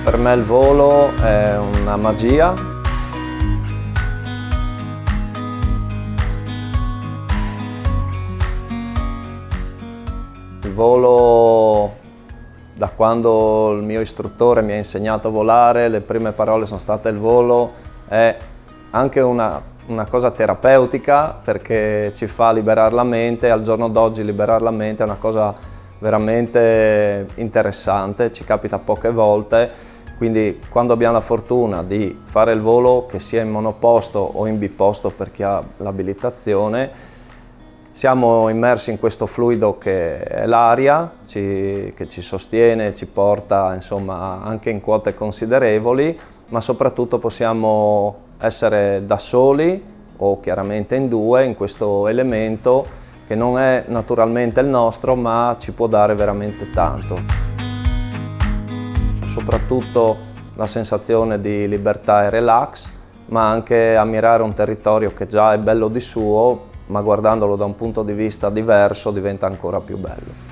Per me il volo è una magia. Il volo, da quando il mio istruttore mi ha insegnato a volare, le prime parole sono state: il volo è anche una cosa terapeutica, perché ci fa liberare la mente. Al giorno d'oggi liberare la mente è una cosa veramente interessante, ci capita poche volte. Quindi quando abbiamo la fortuna di fare il volo, che sia in monoposto o in biposto per chi ha l'abilitazione, siamo immersi in questo fluido che è l'aria, che ci sostiene, ci porta insomma anche in quote considerevoli, ma soprattutto possiamo essere da soli o chiaramente in due in questo elemento che non è naturalmente il nostro, ma ci può dare veramente tanto. Soprattutto la sensazione di libertà e relax, ma anche ammirare un territorio che già è bello di suo, ma guardandolo da un punto di vista diverso diventa ancora più bello.